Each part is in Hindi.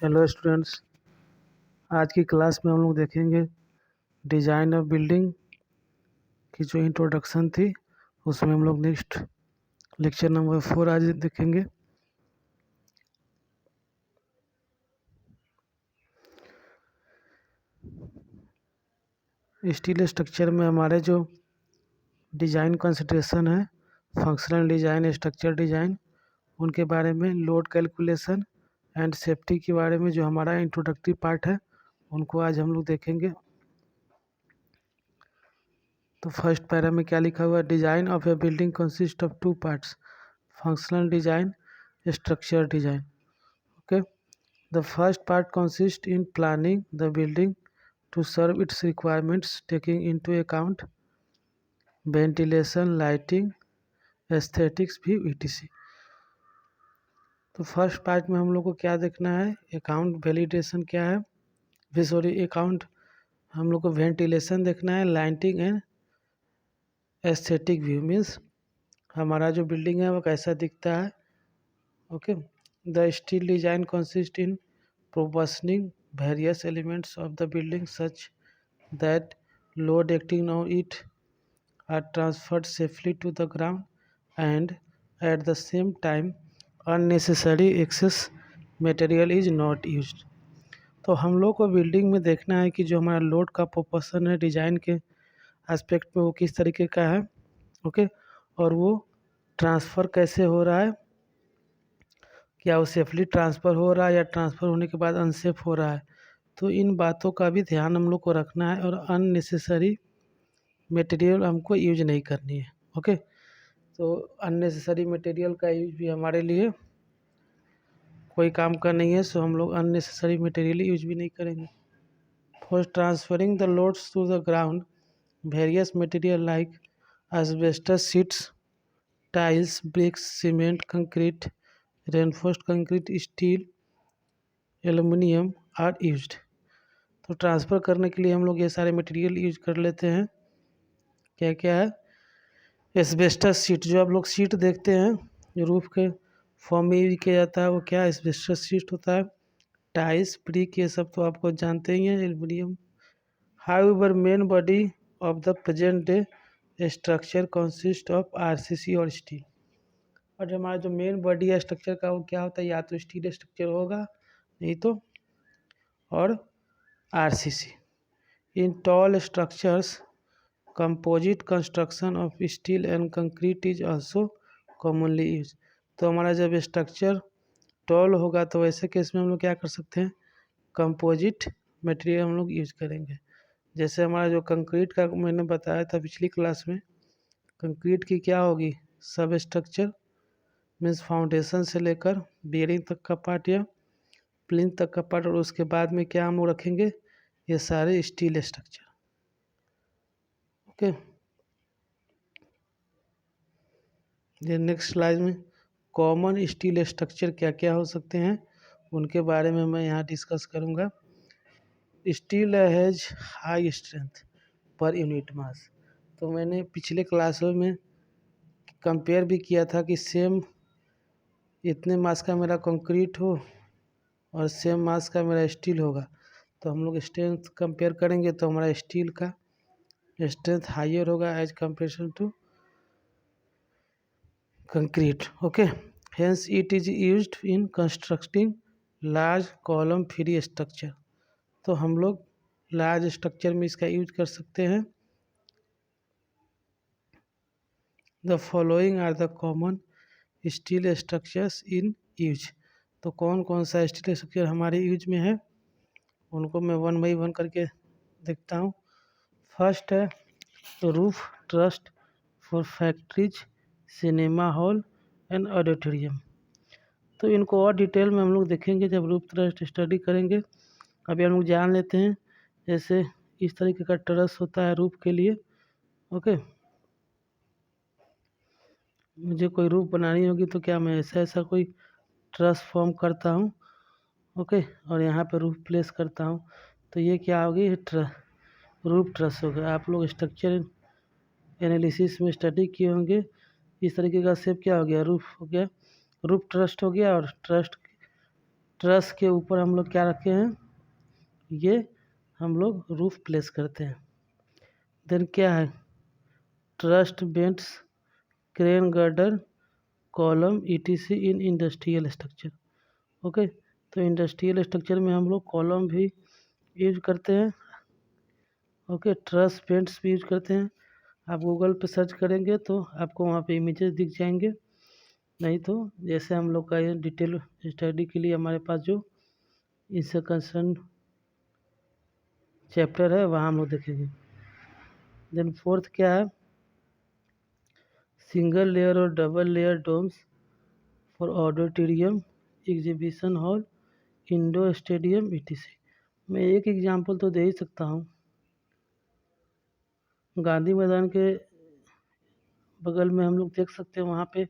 हेलो स्टूडेंट्स, आज की क्लास में हम लोग देखेंगे डिज़ाइन ऑफ बिल्डिंग की जो इंट्रोडक्शन थी। उसमें हम लोग नेक्स्ट लेक्चर नंबर 4 आज देखेंगे। स्टील स्ट्रक्चर में हमारे जो डिज़ाइन कंसिडरेशन है, फंक्शनल डिज़ाइन, स्ट्रक्चर डिज़ाइन, उनके बारे में, लोड कैलकुलेशन एंड सेफ्टी के बारे में जो हमारा इंट्रोडक्टरी पार्ट है, उनको आज हम लोग देखेंगे। तो फर्स्ट पैरा में क्या लिखा हुआ है? Design of A building consist of 2 parts, functional design, structure design. Okay, the first part consists in planning the building to serve its requirements, taking into account ventilation, lighting, aesthetics भी etc. तो फर्स्ट पार्ट में हम लोग को क्या देखना है? अकाउंट वैलिडेशन क्या है, सॉरी अकाउंट हम लोग को वेंटिलेशन देखना है, lighting and aesthetic view means हमारा जो बिल्डिंग है वो कैसा दिखता है। Okay, the steel design consists in proportioning various elements of the building such that load acting on it are transferred safely to the ground and at the same time unnecessary excess material is not used. तो हम लोग को बिल्डिंग में देखना है कि जो हमारा लोड का प्रोपोर्शन है डिज़ाइन के एस्पेक्ट में वो किस तरीके का है। ओके, और वो ट्रांसफ़र कैसे हो रहा है, क्या वो सेफली ट्रांसफ़र हो रहा है या ट्रांसफ़र होने के बाद अनसेफ हो रहा है। तो इन बातों का भी ध्यान हम लोग को रखना है और अननेसेसरी मटेरियल हमको यूज नहीं करनी है। ओके, तो अननेसेसरी मटेरियल का यूज भी हमारे लिए कोई काम का नहीं है, सो हम लोग अननेसेसरी मटेरियल यूज भी नहीं करेंगे। For transferring the loads to the ground various material like asbestos sheets, tiles, bricks, cement, concrete, reinforced concrete, steel, aluminium are used. तो ट्रांसफ़र करने के लिए हम लोग ये सारे मटेरियल यूज कर लेते हैं। क्या क्या है? एस्बेस्टस शीट, जो आप लोग शीट देखते हैं रूफ के फॉर्म में यूज किया जाता है, वो क्या एस्बेस्टस शीट होता है। टाइल्स, ब्रिक, ये सब तो आपको जानते ही हैं, aluminium. However main body of the present day structure consist of RCC और स्टील। और हमारा जो मेन बॉडी है स्ट्रक्चर का वो क्या होता है? या तो स्टील स्ट्रक्चर होगा, नहीं तो और RCC. In tall structures composite construction of steel and concrete is also commonly use. तो हमारा जब स्ट्रक्चर टॉल होगा तो वैसे केस में हम लोग क्या कर सकते हैं? कंपोजिट मटेरियल हम लोग यूज करेंगे। जैसे हमारा जो कंक्रीट का मैंने बताया था पिछली क्लास में, कंक्रीट की क्या होगी? सब स्ट्रक्चर मीन्स फाउंडेशन से लेकर बेयरिंग तक का पार्ट या प्लिंथ तक का पार्ट, और उसके बाद में क्या हम लोग रखेंगे? ये सारे स्टील स्ट्रक्चर। ओके, ये नेक्स्ट स्लाइड में कॉमन स्टील स्ट्रक्चर क्या क्या हो सकते हैं उनके बारे में मैं यहाँ डिस्कस करूँगा। Steel has high strength per unit मास। तो मैंने पिछले क्लासों में कंपेयर भी किया था कि सेम इतने मास का मेरा कंक्रीट हो और सेम मास का मेरा स्टील होगा, तो हम लोग स्ट्रेंथ कंपेयर करेंगे तो हमारा स्टील का स्ट्रेंथ हायर होगा as comparison to concrete. Okay, hence it is used in constructing large column free structure. तो हम लोग लार्ज स्ट्रक्चर में इसका यूज कर सकते हैं। The following are the common steel structures in use. तो कौन कौन सा स्टील स्ट्रक्चर हमारे यूज में है उनको मैं वन बाई वन करके देखता हूँ। फर्स्ट है roof trust for factories, cinema hall and auditorium. तो इनको और डिटेल में हम लोग देखेंगे जब रूफ ट्रस्ट स्टडी करेंगे। अभी हम लोग जान लेते हैं, जैसे इस तरीके का ट्रस होता है रूफ के लिए। ओके, मुझे कोई रूफ बनानी होगी तो क्या मैं ऐसा ऐसा कोई ट्रस फॉर्म करता हूँ। ओके, और यहाँ पे रूफ प्लेस करता हूँ, तो ये क्या होगी? रूफ ट्रस हो गया। आप लोग स्ट्रक्चर एनालिसिस में स्टडी किए होंगे। इस तरीके का शेप क्या हो गया? रूफ हो गया, रूफ ट्रस्ट हो गया। और ट्रस्ट ट्रस के ऊपर हम लोग क्या रखे हैं, ये हम लोग रूफ प्लेस करते हैं। देन क्या है, trust Bent's, crane girder, column etc in industrial structure. Okay, तो इंडस्ट्रियल स्ट्रक्चर में हम लोग कॉलम भी यूज करते हैं। ओके, ट्रस बेंट्स भी यूज करते हैं। आप गूगल पे सर्च करेंगे तो आपको वहाँ पे इमेजेस दिख जाएंगे, नहीं तो जैसे हम लोग का ये डिटेल स्टडी के लिए हमारे पास जो इससे कंसर्न चैप्टर है वहाँ हम लोग देखेंगे। देन फोर्थ क्या है, सिंगल लेयर और double layer domes for auditorium, exhibition hall, indoor stadium etc. मैं एक एग्जांपल तो दे ही सकता हूँ। गांधी मैदान के बगल में हम लोग देख सकते हैं, वहाँ पे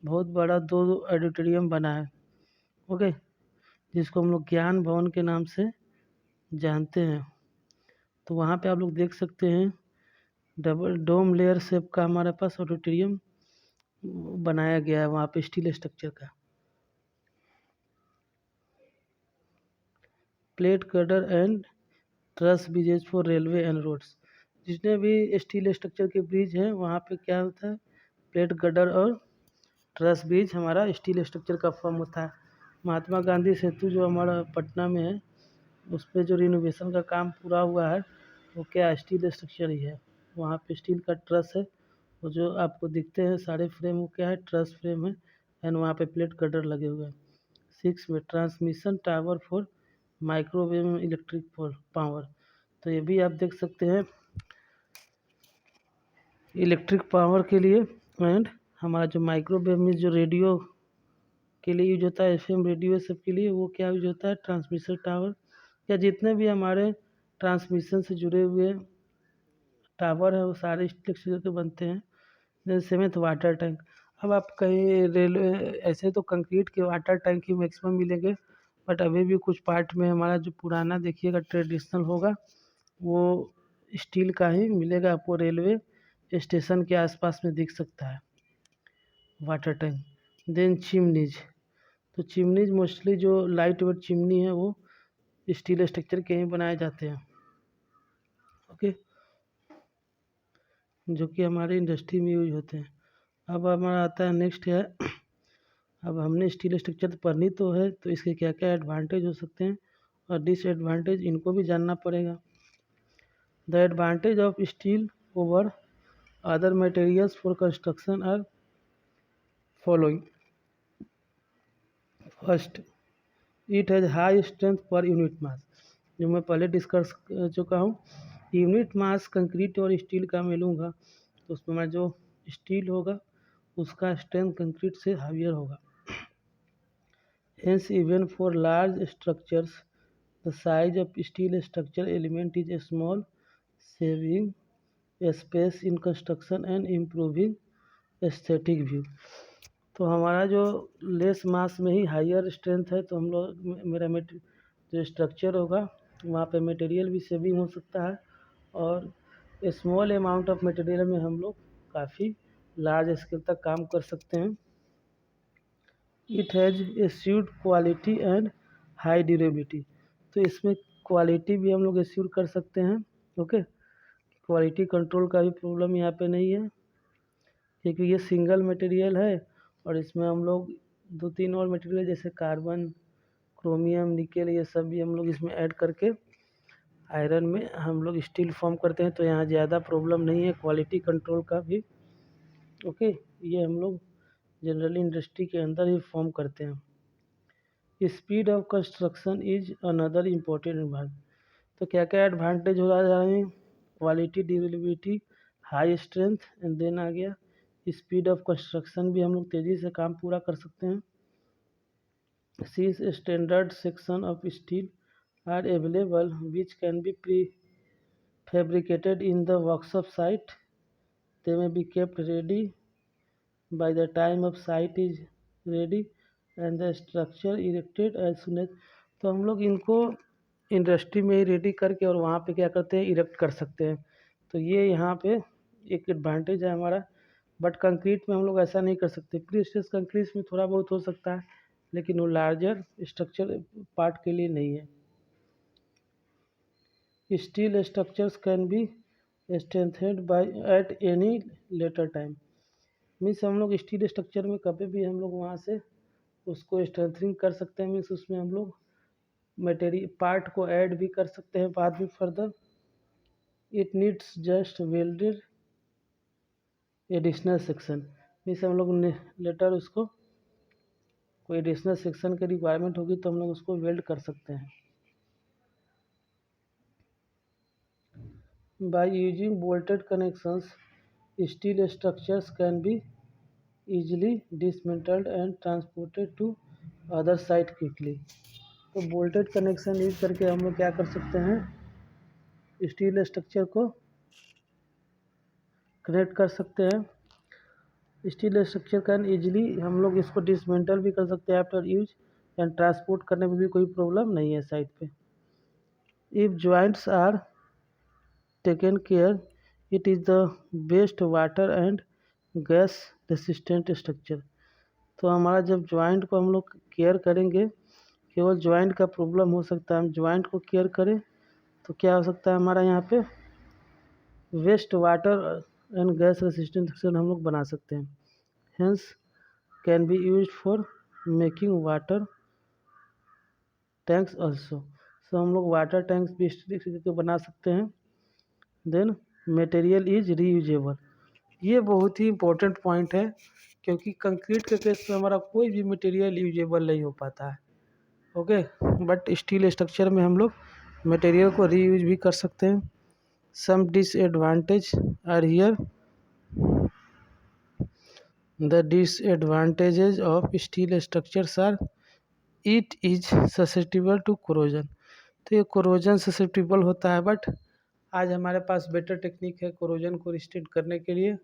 बहुत बड़ा 2 ऑडिटोरियम बना है। ओके, जिसको हम लोग ज्ञान भवन के नाम से जानते हैं। तो वहाँ पे आप लोग देख सकते हैं डबल डोम लेयर शेप का हमारे पास ऑडिटोरियम बनाया गया है वहाँ पे स्टील स्ट्रक्चर का। Plate girder and truss bridges for railway and roads. जितने भी स्टील स्ट्रक्चर के ब्रिज हैं वहाँ पे क्या होता है, प्लेट गर्डर और ट्रस ब्रिज हमारा स्टील स्ट्रक्चर का फॉर्म होता है। महात्मा गांधी सेतु जो हमारा पटना में है, उस पर जो रिनोवेशन का काम पूरा हुआ है वो क्या स्टील स्ट्रक्चर ही है। वहाँ पे स्टील का ट्रस है, वो जो आपको दिखते हैं सारे फ्रेम वो क्या है, ट्रस फ्रेम है। एंड वहाँ पे प्लेट गर्डर लगे हुए हैं। 6 में transmission tower for microwave electric power. तो ये भी आप देख सकते हैं इलेक्ट्रिक पावर के लिए। एंड हमारा जो माइक्रोवेव में जो रेडियो के लिए यूज होता है, एफएम रेडियो सब के लिए, वो क्या यूज होता है, ट्रांसमिशन टावर। या जितने भी हमारे ट्रांसमिशन से जुड़े हुए टावर है वो सारे स्ट्रक्चर के बनते हैं। जैसे सेवेंथ वाटर टैंक। अब आप कहीं रेलवे, ऐसे तो कंक्रीट के वाटर टैंक ही मैक्सिमम मिलेंगे, बट अभी भी कुछ पार्ट में हमारा जो पुराना देखिएगा ट्रेडिशनल होगा वो स्टील का ही मिलेगा आपको, रेलवे स्टेशन के आसपास में दिख सकता है वाटर टैंक। Then chimneys. तो चिमनीज मोस्टली जो लाइट वेट चिमनी है वो स्टील स्ट्रक्चर के ही बनाए जाते हैं। ओके, जो कि हमारे इंडस्ट्री में यूज होते हैं। अब हमारा आता है नेक्स्ट है, अब हमने स्टील स्ट्रक्चर पढ़नी तो है, तो इसके क्या क्या एडवांटेज हो सकते हैं और डिसएडवांटेज, इनको भी जानना पड़ेगा। The advantage of steel over other materials for construction are following. First, it has high strength per unit mass. जो मैं पहले डिस्कस कर चुका हूँ, यूनिट मास कंक्रीट और स्टील का मैं लूँगा तो उसमें मैं जो स्टील होगा उसका स्ट्रेंथ कंक्रीट से हाइयर होगा। Hence, even for large structures, the size of steel structure element is a small, saving space in construction and improving aesthetic view। तो हमारा जो लेस मास में ही हायर स्ट्रेंथ है, तो हम लोग मेरा जो स्ट्रक्चर होगा वहाँ पे मटेरियल भी सेविंग हो सकता है, और स्मॉल अमाउंट ऑफ मटेरियल में हम लोग काफ़ी लार्ज स्केल तक काम कर सकते हैं। It has assured quality and high durability. तो इसमें क्वालिटी भी हम लोग एस्योर कर सकते हैं। ओके, क्वालिटी कंट्रोल का भी प्रॉब्लम यहाँ पे नहीं है, क्योंकि ये सिंगल मटेरियल है और इसमें हम लोग 2-3 और मटेरियल जैसे कार्बन, क्रोमियम, निकेल, ये सब भी हम लोग इसमें ऐड करके आयरन में हम लोग स्टील फॉर्म करते हैं। तो यहाँ ज़्यादा प्रॉब्लम नहीं है क्वालिटी कंट्रोल का भी। ओके, ये हम लोग जनरली इंडस्ट्री के अंदर ही फॉर्म करते हैं। Speed of construction is another important advantage. तो क्या क्या एडवांटेज हो रहा है, quality, durability, high strength, and then आ गया स्पीड ऑफ कंस्ट्रक्शन भी हम लोग तेज़ी से काम पूरा कर सकते हैं। सीज standard section of steel are available which can be prefabricated in the workshop site. They may be kept ready by the time of site is ready and the structure erected as soon as। तो हम लोग इनको इंडस्ट्री में ही रेडी करके और वहाँ पे क्या करते हैं, इरेक्ट कर सकते हैं। तो ये यहाँ पे एक एडवांटेज है हमारा। बट कंक्रीट में हम लोग ऐसा नहीं कर सकते। प्री स्ट्रेस कंक्रीट में थोड़ा बहुत हो सकता है, लेकिन वो लार्जर स्ट्रक्चर पार्ट के लिए नहीं है। Steel structures can be strengthened by at any later time. Means हम लोग स्टील स्ट्रक्चर में कभी भी हम लोग वहाँ से उसको स्ट्रेंथनिंग कर सकते हैं। मीन्स उसमें हम लोग मटेरियल पार्ट को ऐड भी कर सकते हैं बाद में further. It needs just welded additional section. Means हम लोग लेटर उसको कोई एडिशनल सेक्शन की रिक्वायरमेंट होगी तो हम लोग उसको वेल्ड कर सकते हैं। By using bolted connections steel structures can be easily dismantled and transported to other site quickly। तो बोल्टेड कनेक्शन यूज करके हम लोग क्या कर सकते हैं, स्टील स्ट्रक्चर को कनेक्ट कर सकते हैं। स्टील स्ट्रक्चर कैन ईजिली हम लोग इसको डिसमेंटल भी कर सकते हैं आफ्टर यूज एंड ट्रांसपोर्ट करने में भी कोई प्रॉब्लम नहीं है साइट पे। If joints are taken care it is the best water and gas resistant structure. तो हमारा जब जॉइंट को हम लोग केयर करेंगे, केवल जॉइंट का प्रॉब्लम हो सकता है, हम जॉइंट को केयर करें तो क्या हो सकता है हमारा यहाँ पे waste water and gas resistant structure हम लोग बना सकते हैं। Hence can be use for making water tanks also. So हम लोग वाटर टैंक्स भी इस तरीके के बना सकते हैं। Then material is reusable. ये बहुत ही इंपॉर्टेंट पॉइंट है क्योंकि कंक्रीट के केस में हमारा कोई भी मटेरियल यूजेबल नहीं हो पाता है। ओके, बट स्टील स्ट्रक्चर में हम लोग मटेरियल को रीयूज भी कर सकते हैं। Some disadvantage are here. The disadvantages of steel structures are it is susceptible to corrosion. तो ये कोरोजन ससेप्टिबल होता है, बट आज हमारे पास बेटर टेक्निक है कोरोजन को रिस्ट्रिक्ट करने के लिए।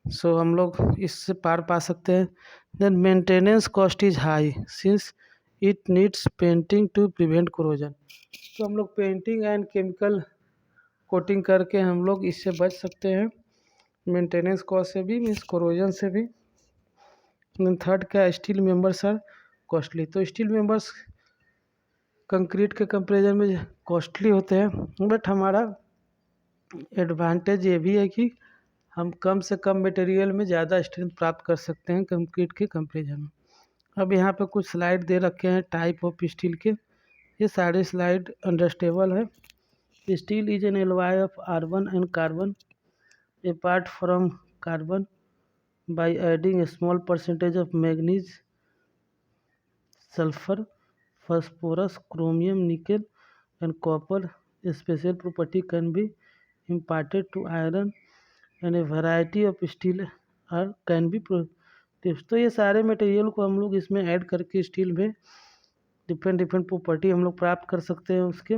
सो हम लोग इससे पार पा सकते हैं। Then maintenance cost is high since it needs painting to prevent corrosion. तो हम लोग पेंटिंग एंड केमिकल कोटिंग करके हम लोग इससे बच सकते हैं, मेंटेनेंस कॉस्ट से भी, मीन्स कोरोजन से भी। देन थर्ड क्या, स्टील मेंबर्स आर कॉस्टली। तो स्टील मेंबर्स कंक्रीट के कंपेरिजन में कॉस्टली होते हैं, बट हमारा एडवांटेज ये भी है कि हम कम से कम मटेरियल में ज़्यादा स्ट्रेंथ प्राप्त कर सकते हैं कंक्रीट के कंपेरिजन में। अब यहाँ पे कुछ स्लाइड दे रखे हैं टाइप ऑफ स्टील के, ये सारे स्लाइड अंडरस्टेबल है। Steel is an alloy of iron and carbon apart from carbon by adding A small percentage of manganese, sulphur, phosphorus, chromium, nickel and copper. A special property can be imparted to iron and a variety of steel are can be produced। तो ये सारे मटेरियल को हम लोग इसमें ऐड करके स्टील में डिफरेंट डिफरेंट प्रॉपर्टी हम लोग प्राप्त कर सकते हैं उसके।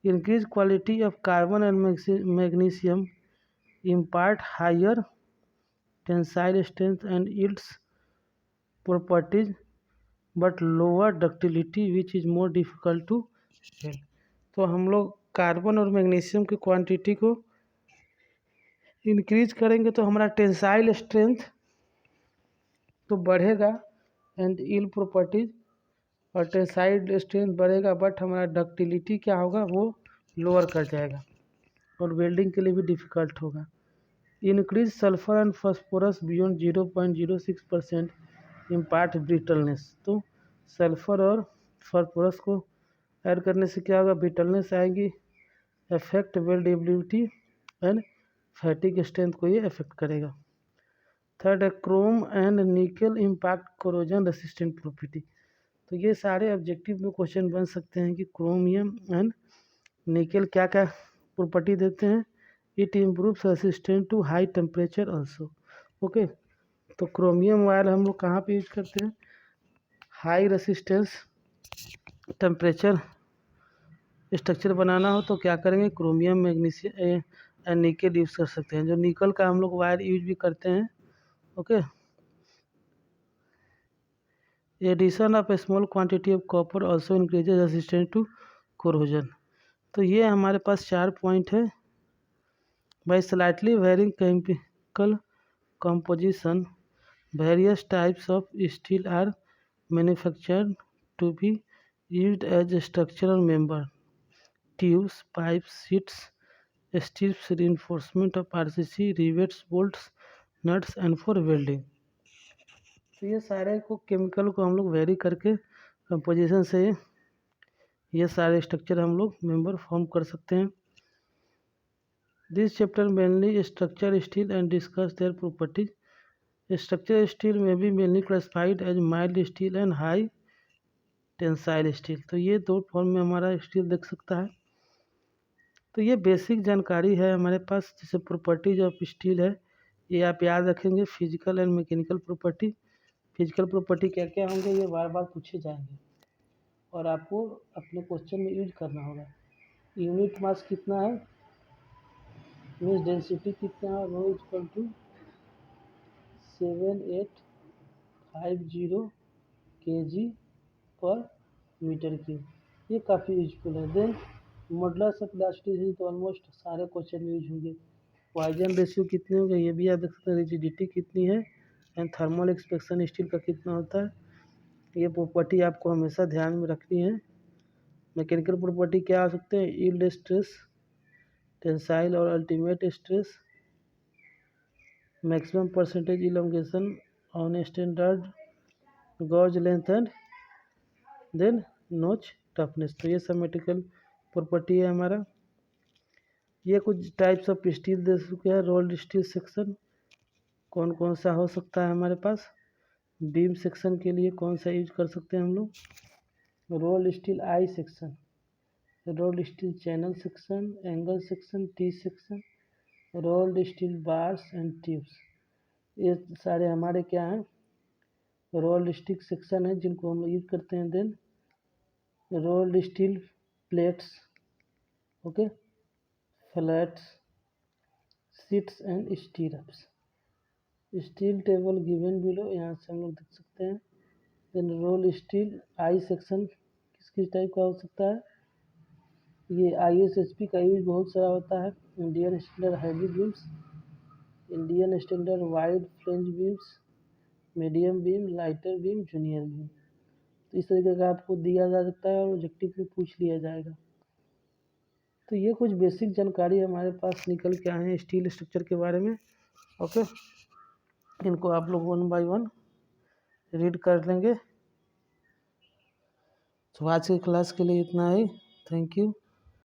Increase quality of carbon and magnesium impart higher tensile strength and yields properties but lower ductility which is more difficult to sell. तो हम लोग कार्बन और मैग्नीशियम की क्वांटिटी को इंक्रीज करेंगे तो हमारा टेंसाइल स्ट्रेंथ तो बढ़ेगा एंड यील्ड प्रॉपर्टीज, और टेंसाइल स्ट्रेंथ बढ़ेगा बट हमारा डक्टिलिटी क्या होगा, वो लोअर कर जाएगा और वेल्डिंग के लिए भी डिफ़िकल्ट होगा। Increase sulphur and phosphorus beyond 0.06% impart brittleness. तो सल्फर और फॉस्फोरस को ऐड करने से क्या होगा, ब्रिटलनेस आएगी, अफेक्ट वेल्डेबिलिटी एंड फैटिक स्ट्रेंथ को ये अफेक्ट करेगा। थर्ड है क्रोम एंड निकल इम्पैक्ट कोरोजन रेसिस्टेंट प्रॉपर्टी। तो ये सारे ऑब्जेक्टिव में क्वेश्चन बन सकते हैं कि क्रोमियम एंड निकल क्या क्या प्रॉपर्टी देते हैं। It improves resistant to high temperature also. Okay, तो क्रोमियम वायर हम लोग कहाँ पे यूज करते हैं, हाई रेसिस्टेंस टेम्परेचर स्ट्रक्चर बनाना हो तो क्या करेंगे, क्रोमियम मैग्नीशियम निकल यूज़ कर सकते हैं। जो निकल का हम लोग वायर यूज भी करते हैं। Okay, addition of a small quantity of copper also increases resistance to corrosion. तो ये हमारे पास 4 पॉइंट है। By slightly varying chemical composition, various types of steel are manufactured to be used as a structural member, tubes, pipes, sheets, strips, reinforcement of RCC, rivets, bolts, nuts and for welding। तो ये सारे को केमिकल को हम लोग वेरी करके कंपोजिशन से ये सारे स्ट्रक्चर हम लोग मेंबर फॉर्म कर सकते हैं। This chapter mainly structure steel and discuss their properties. Structure steel में भी mainly classified as mild steel and high tensile steel. तो ये दो फॉर्म में हमारा स्टील देख सकता है। तो ये बेसिक जानकारी है हमारे पास, जैसे प्रॉपर्टीज ऑफ स्टील है, ये आप याद रखेंगे। Physical and mechanical property, physical property क्या क्या होंगे ये बार बार पूछे जाएंगे और आपको अपने क्वेश्चन में यूज करना होगा। यूनिट मास कितना है, मीन्स डेंसिटी कितना है, रो इक्वल टू 7850 kg पर मीटर क्यूब, ये काफ़ी यूजफुल है। देन मॉडुलस ऑफ इलास्टिसिटी तो ऑलमोस्ट सारे क्वेश्चन में यूज होंगे। पॉइजन रेशियो कितने होंगे ये भी आप देख सकते हैं। रिजिडिटी कितनी है एंड थर्मल एक्सपेक्शन स्टील का कितना होता है, ये प्रॉपर्टी आपको हमेशा ध्यान में रखनी है। मैकेनिकल प्रॉपर्टी क्या आ सकते हैं, यील्ड स्ट्रेस, टेंसाइल और ultimate stress, maximum percentage elongation on standard gauge length and then notch toughness. तो ये सब मैकेनिकल प्रॉपर्टी है हमारा। ये कुछ टाइप्स ऑफ स्टील दे चुके हैं। रोल्ड स्टील सेक्शन कौन कौन सा हो सकता है हमारे पास, बीम सेक्शन के लिए कौन सा यूज कर सकते हैं हम लोग, rolled steel I section, rolled steel channel section, angle section, T section, rolled steel bars and tubes, ये सारे हमारे क्या हैं, रोल्ड स्टील सेक्शन है जिनको हम यूज करते हैं। Then rolled steel plates, okay, flats, sheets and stirrups, steel table given below, यहाँ से हम लोग देख सकते हैं। Then roll steel I section किस किस टाइप का हो सकता है, ये ISHP का यूज बहुत सारा होता है। Indian standard heavy beams, Indian standard wide flange beams, medium beam, lighter beam, junior beam. तो इस तरीके का आपको दिया जा सकता है और ऑब्जेक्टिव में पूछ लिया जाएगा। तो ये कुछ बेसिक जानकारी हमारे पास निकल के आए हैं स्टील स्ट्रक्चर के बारे में, ओके। इनको आप लोग 1 बाय 1 रीड कर लेंगे। तो आज की क्लास के लिए इतना ही, थैंक यू।